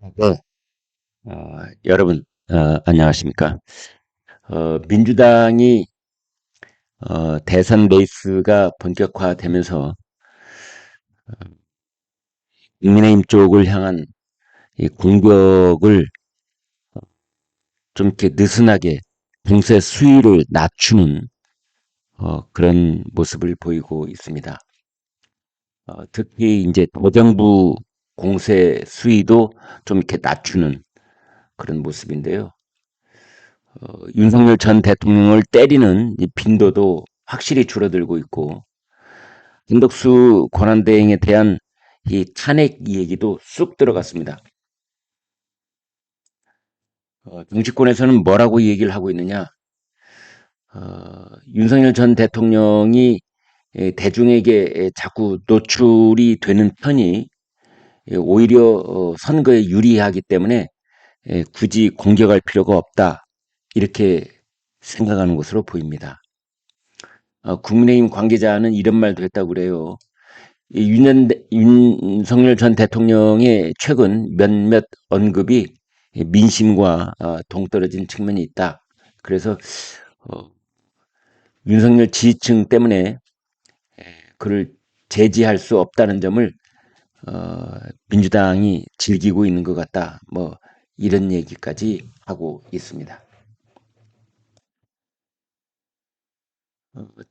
네. 여러분, 안녕하십니까. 민주당이, 대선 레이스가 본격화되면서 국민의힘 쪽을 향한 이 공격을 좀 이렇게 느슨하게 공세 수위를 낮추는, 그런 모습을 보이고 있습니다. 특히 이제 대정부 공세 수위도 좀 이렇게 낮추는 그런 모습인데요. 윤석열 전 대통령을 때리는 이 빈도도 확실히 줄어들고 있고, 김덕수 권한대행에 대한 이 탄핵 얘기도 쑥 들어갔습니다. 정치권에서는 뭐라고 얘기를 하고 있느냐? 윤석열 전 대통령이 대중에게 자꾸 노출이 되는 편이 오히려 선거에 유리하기 때문에 굳이 공격할 필요가 없다. 이렇게 생각하는 것으로 보입니다. 국민의힘 관계자는 이런 말도 했다고 그래요. 윤석열 전 대통령의 최근 몇몇 언급이 민심과 동떨어진 측면이 있다. 그래서 어, 윤석열 지지층 때문에 그를 제지할 수 없다는 점을 민주당이 즐기고 있는 것 같다. 뭐 이런 얘기까지 하고 있습니다.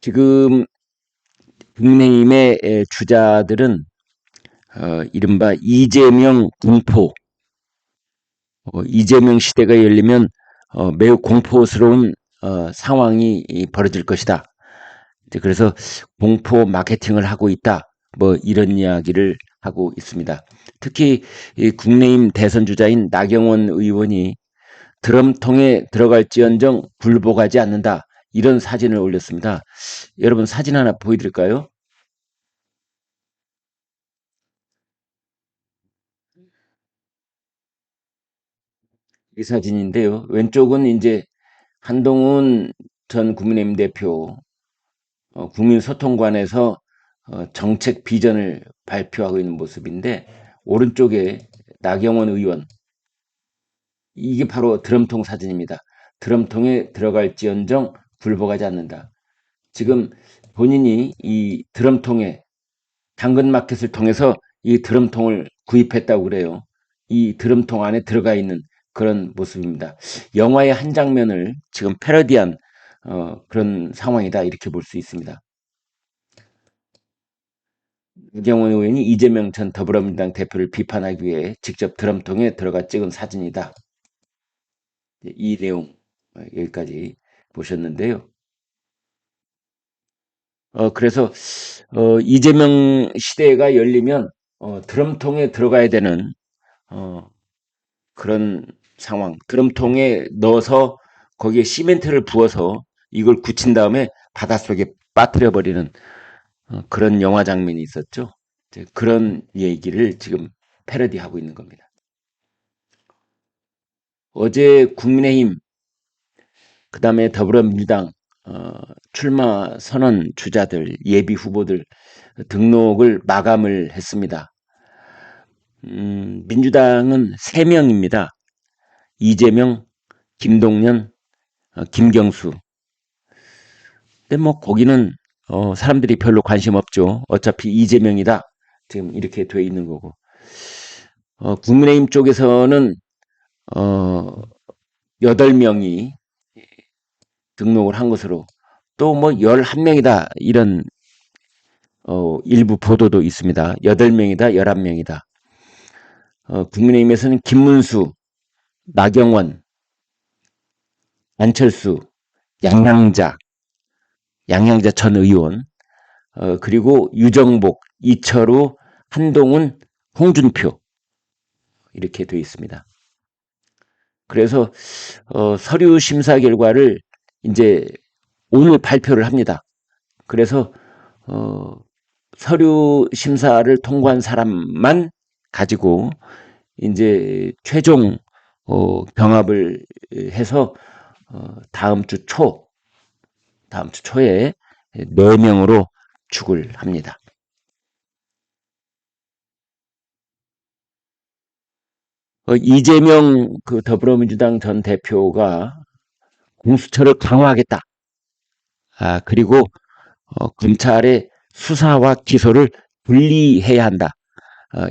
지금 국민의힘의 주자들은 이른바 이재명 공포, 이재명 시대가 열리면 매우 공포스러운 상황이 벌어질 것이다. 그래서 공포 마케팅을 하고 있다. 뭐 이런 이야기를 하고 있습니다. 특히 국내임 대선 주자인 나경원 의원이 드럼통에 들어갈지언정 굴복하지 않는다. 이런 사진을 올렸습니다. 여러분 사진 하나 보여드릴까요? 이 사진인데요. 왼쪽은 이제 한동훈 전 국민의힘 대표 국민소통관에서 정책 비전을 발표하고 있는 모습인데 오른쪽에 나경원 의원 이게 바로 드럼통 사진입니다. 드럼통에 들어갈지언정 굴복하지 않는다. 지금 본인이 이 드럼통에 당근마켓을 통해서 이 드럼통을 구입했다고 그래요. 이 드럼통 안에 들어가 있는 그런 모습입니다. 영화의 한 장면을 지금 패러디한 그런 상황이다 이렇게 볼 수 있습니다. 이경원 의원이 이재명 전 더불어민주당 대표를 비판하기 위해 직접 드럼통에 들어가 찍은 사진이다. 이 내용 여기까지 보셨는데요. 그래서 이재명 시대가 열리면 드럼통에 들어가야 되는 어, 그런 상황. 드럼통에 넣어서 거기에 시멘트를 부어서 이걸 굳힌 다음에 바닷속에 빠뜨려 버리는 그런 영화 장면이 있었죠. 그런 얘기를 지금 패러디하고 있는 겁니다. 어제 국민의힘 그다음에 더불어민주당 출마 선언 주자들 예비 후보들 등록을 마감을 했습니다. 민주당은 3명입니다. 이재명, 김동연, 김경수. 근데 뭐 거기는 사람들이 별로 관심 없죠. 어차피 이재명이다. 지금 이렇게 돼 있는 거고. 국민의힘 쪽에서는 어, 8명이 등록을 한 것으로 또 뭐 11명이다 이런 일부 보도도 있습니다. 8명이다, 11명이다. 국민의힘에서는 김문수, 나경원, 안철수, 양양자, 양양자 전 의원, 그리고 유정복, 이철우, 한동훈, 홍준표 이렇게 되어 있습니다. 그래서 서류 심사 결과를 이제 오늘 발표를 합니다. 그래서 어, 서류 심사를 통과한 사람만 가지고 이제 최종 병합을 해서 다음 주 다음 주 초에 4명으로 축을 합니다. 이재명 그 더불어민주당 전 대표가 공수처를 강화하겠다. 그리고 검찰의 수사와 기소를 분리해야 한다.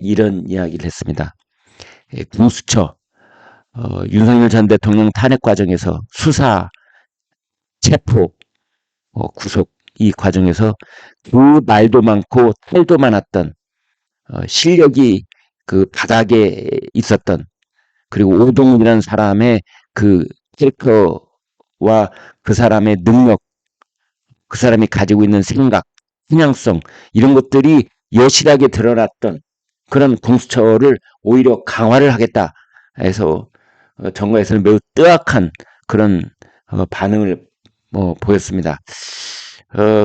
이런 이야기를 했습니다. 공수처, 윤석열 전 대통령 탄핵 과정에서 수사, 체포, 구속 이 과정에서 그 말도 많고 탈도 많았던 실력이 그 바닥에 있었던 그리고 오동이라는 사람의 그 캐릭터와 그 사람의 능력, 그 사람이 가지고 있는 생각, 편향성 이런 것들이 여실하게 드러났던 그런 공수처를 오히려 강화를 하겠다 해서 정가에서는 매우 뜨악한 그런 반응을 보였습니다.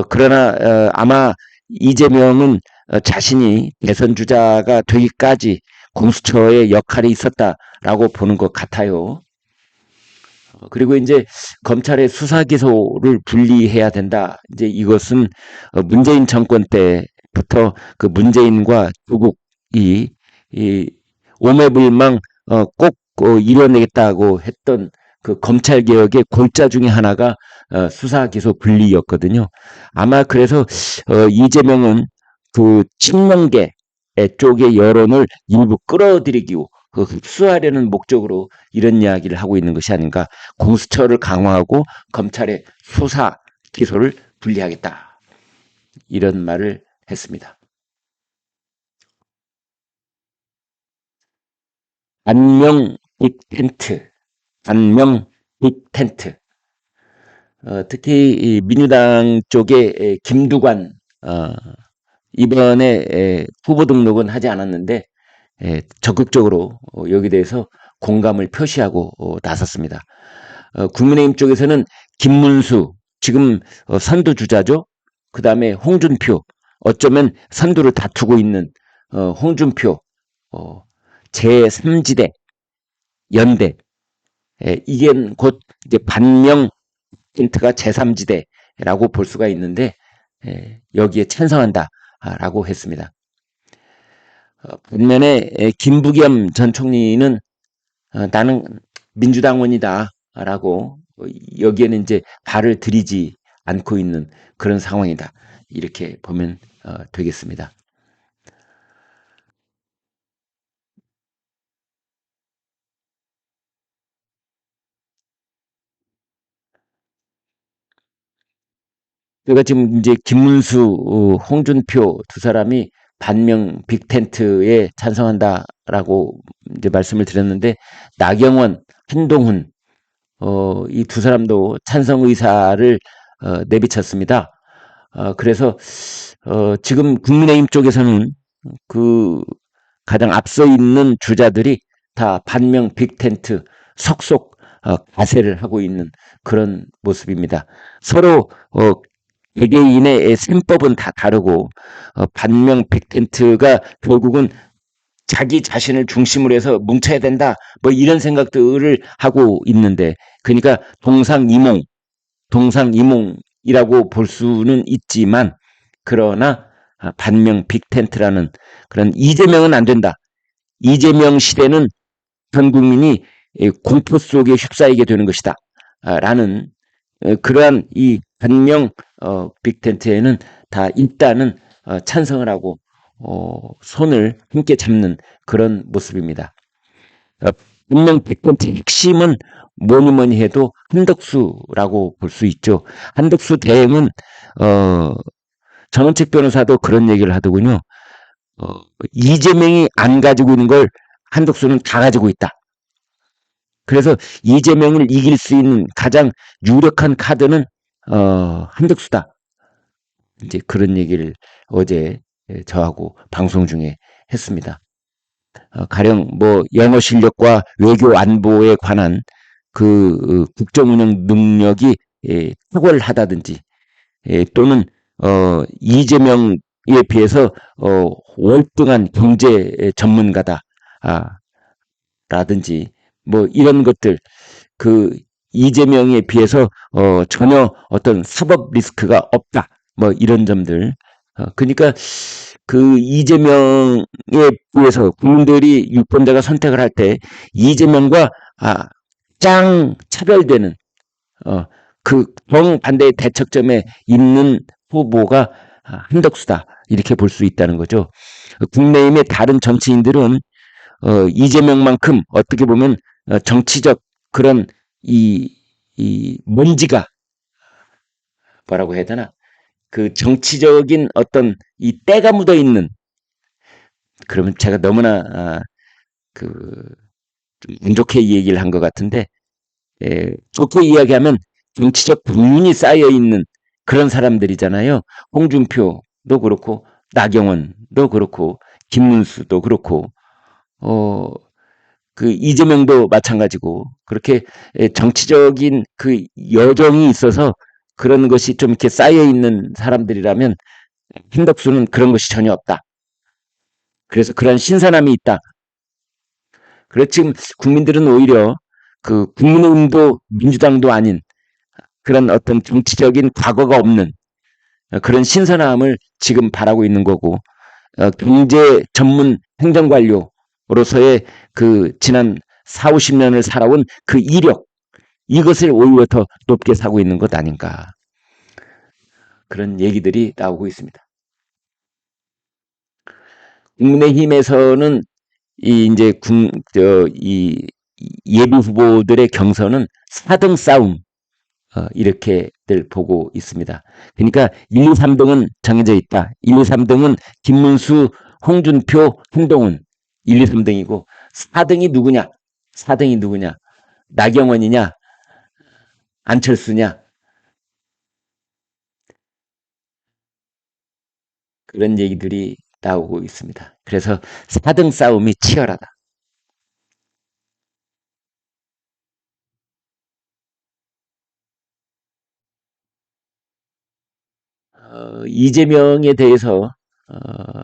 그러나 아마 이재명은 자신이 대선 주자가 되기까지 공수처의 역할이 있었다라고 보는 것 같아요. 그리고 이제 검찰의 수사 기소를 분리해야 된다. 이제 이것은 문재인 정권 때부터 그 문재인과 조국이 이 오매불망 꼭 이뤄내겠다고 했던 그 검찰 개혁의 골자 중에 하나가 수사 기소 분리였거든요. 아마 그래서 이재명은 그 친명계 쪽의 여론을 일부 끌어들이고 그 흡수하려는 목적으로 이런 이야기를 하고 있는 것이 아닌가. 공수처를 강화하고 검찰의 수사 기소를 분리하겠다. 이런 말을 했습니다. 안명 빅텐트, 안명 빅텐트. 특히 이 민주당 쪽에 김두관 이번에 후보 등록은 하지 않았는데 적극적으로 여기 대해서 공감을 표시하고 나섰습니다. 국민의힘 쪽에서는 김문수 지금 선두주자죠. 그 다음에 홍준표 어쩌면 선두를 다투고 있는 홍준표 제3지대 연대 이게 곧 이제 반명 핀트가 제3지대라고 볼 수가 있는데 여기에 찬성한다라고 했습니다. 반면에 김부겸 전 총리는 나는 민주당원이다라고 여기에는 이제 발을 들이지 않고 있는 그런 상황이다. 이렇게 보면 되겠습니다. 그러니까 지금 이제 김문수, 홍준표 두 사람이 반명 빅텐트에 찬성한다라고 이제 말씀을 드렸는데 나경원, 한동훈 이 두 사람도 찬성 의사를 내비쳤습니다. 그래서 지금 국민의힘 쪽에서는 그 가장 앞서 있는 주자들이 다 반명 빅텐트 속속 가세를 하고 있는 그런 모습입니다. 서로 개개인의 셈법은 다 다르고 반명 빅텐트가 결국은 자기 자신을 중심으로 해서 뭉쳐야 된다 뭐 이런 생각들을 하고 있는데 그러니까 동상이몽이라고 볼 수는 있지만 그러나 반명 빅텐트라는 그런 이재명은 안 된다. 이재명 시대는 전 국민이 공포 속에 휩싸이게 되는 것이다. 라는 그러한 이 반명 빅텐트에는 다 일단은 찬성을 하고 손을 함께 잡는 그런 모습입니다. 반명 빅텐트의 핵심은 뭐니 해도 한덕수라고 볼 수 있죠. 한덕수 대행은 전원책 변호사도 그런 얘기를 하더군요. 이재명이 안 가지고 있는 걸 한덕수는 다 가지고 있다. 그래서 이재명을 이길 수 있는 가장 유력한 카드는 한덕수다. 이제 그런 얘기를 어제 저하고 방송 중에 했습니다. 가령 뭐 영어 실력과 외교 안보에 관한 그 국정 운영 능력이 탁월하다든지 또는 이재명에 비해서 월등한 경제 전문가다. 라든지 뭐 이런 것들 그 이재명에 비해서 전혀 어떤 사법 리스크가 없다. 뭐 이런 점들. 그러니까 그 이재명에 비해서 국민들이 유권자가 선택을 할 때 이재명과 짱 차별되는 그 정반대의 대척점에 있는 후보가 한덕수다 이렇게 볼 수 있다는 거죠. 국내임의 다른 정치인들은 이재명만큼 어떻게 보면 정치적 그런 이 먼지가 뭐라고 해야 되나 그 정치적인 어떤 이 때가 묻어 있는 그러면 제가 너무나 그안 좋게 얘기를 한 것 같은데 좋게 이야기하면 정치적 불륜이 쌓여 있는 그런 사람들이잖아요. 홍준표도 그렇고 나경원도 그렇고 김문수도 그렇고 그 이재명도 마찬가지고 그렇게 정치적인 그 여정이 있어서 그런 것이 좀 이렇게 쌓여 있는 사람들이라면 한덕수는 그런 것이 전혀 없다. 그래서 그런 신선함이 있다. 그래서 지금 국민들은 오히려 그 국민의힘도 민주당도 아닌 그런 어떤 정치적인 과거가 없는 그런 신선함을 지금 바라고 있는 거고 경제 전문 행정관료로서의 그 지난 4, 50년을 살아온 그 이력 이것을 오히려 더 높게 사고 있는 것 아닌가 그런 얘기들이 나오고 있습니다. 국민의힘에서는 이 이제 이 예비 후보들의 경선은 4등 싸움 이렇게들 보고 있습니다. 그러니까 1, 2, 3등은 정해져 있다. 1, 2, 3등은 김문수, 홍준표, 한동훈 1, 2, 3등이고 4등이 누구냐? 4등이 누구냐? 나경원이냐? 안철수냐? 그런 얘기들이 나오고 있습니다. 그래서 4등 싸움이 치열하다. 이재명에 대해서 어,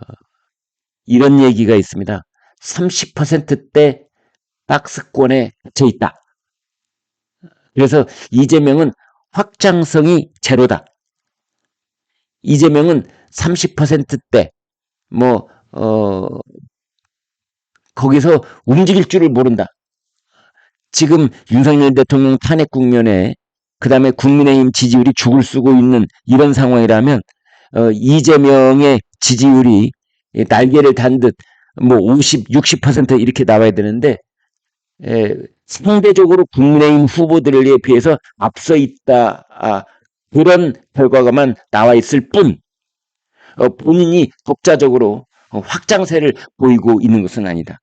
이런 얘기가 있습니다. 30%대 박스권에 갇혀 있다. 그래서 이재명은 확장성이 제로다. 이재명은 30%대 뭐 거기서 움직일 줄을 모른다. 지금 윤석열 대통령 탄핵 국면에 그다음에 국민의힘 지지율이 죽을 쓰고 있는 이런 상황이라면 이재명의 지지율이 날개를 단 듯 뭐 50, 60% 이렇게 나와야 되는데 상대적으로 국민의힘 후보들에 비해서 앞서 있다. 그런 결과가만 나와 있을 뿐 본인이 독자적으로 확장세를 보이고 있는 것은 아니다.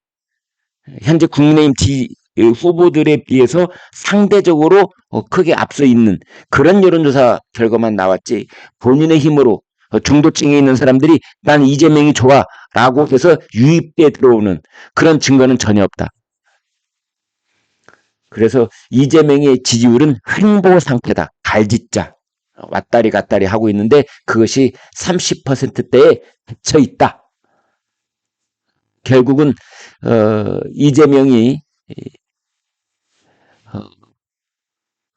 현재 국민의힘 후보들에 비해서 상대적으로 크게 앞서 있는 그런 여론조사 결과만 나왔지 본인의 힘으로 중도층에 있는 사람들이 난 이재명이 좋아 라고 해서 유입돼 들어오는 그런 증거는 전혀 없다. 그래서 이재명의 지지율은 횡보 상태다. 갈짓자. 왔다리 갔다리 하고 있는데 그것이 30%대에 그쳐 있다. 결국은 이재명이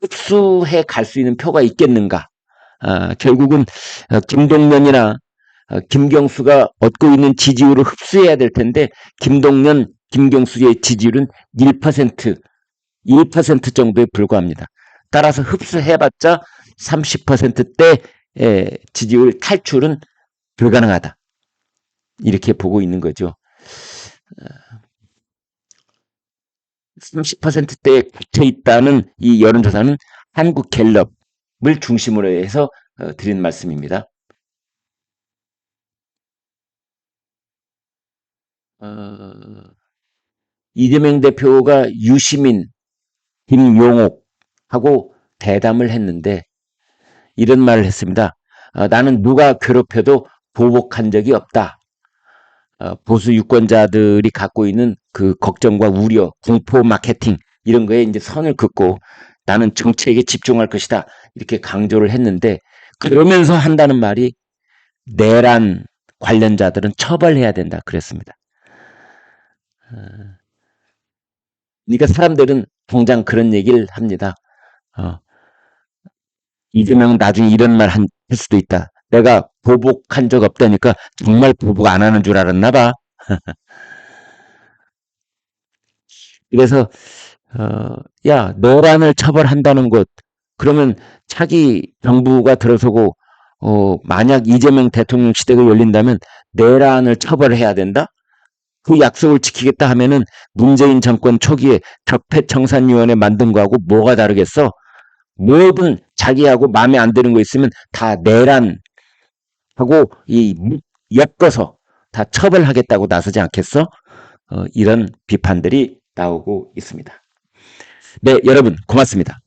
흡수해 갈 수 있는 표가 있겠는가. 결국은 김동연이나 김경수가 얻고 있는 지지율을 흡수해야 될 텐데 김동연, 김경수의 지지율은 1% 정도에 불과합니다. 따라서 흡수해봤자 30%대 지지율 탈출은 불가능하다. 이렇게 보고 있는 거죠. 30%대에 붙어 있다는 이 여론조사는 한국갤럽을 중심으로 해서 드린 말씀입니다. 이재명 대표가 유시민, 김용옥하고 대담을 했는데 이런 말을 했습니다. 나는 누가 괴롭혀도 보복한 적이 없다. 보수 유권자들이 갖고 있는 그 걱정과 우려, 공포 마케팅 이런 거에 이제 선을 긋고 나는 정책에 집중할 것이다. 이렇게 강조를 했는데 그러면서 한다는 말이 내란 관련자들은 처벌해야 된다. 그랬습니다. 그러니까 사람들은 당장 그런 얘기를 합니다. 이재명은 나중에 이런 말 할 수도 있다. 내가 보복한 적 없다니까 정말 보복 안 하는 줄 알았나 봐. 그래서 야, 노란을 처벌한다는 것, 그러면 차기 정부가 들어서고 만약 이재명 대통령 시대가 열린다면 내란을 처벌해야 된다? 그 약속을 지키겠다 하면은 문재인 정권 초기에 적폐청산위원회 만든 거하고 뭐가 다르겠어? 뭐든 자기하고 마음에 안 드는 거 있으면 다 내란하고 엮어서 다 처벌하겠다고 나서지 않겠어? 이런 비판들이 나오고 있습니다. 네, 여러분 고맙습니다.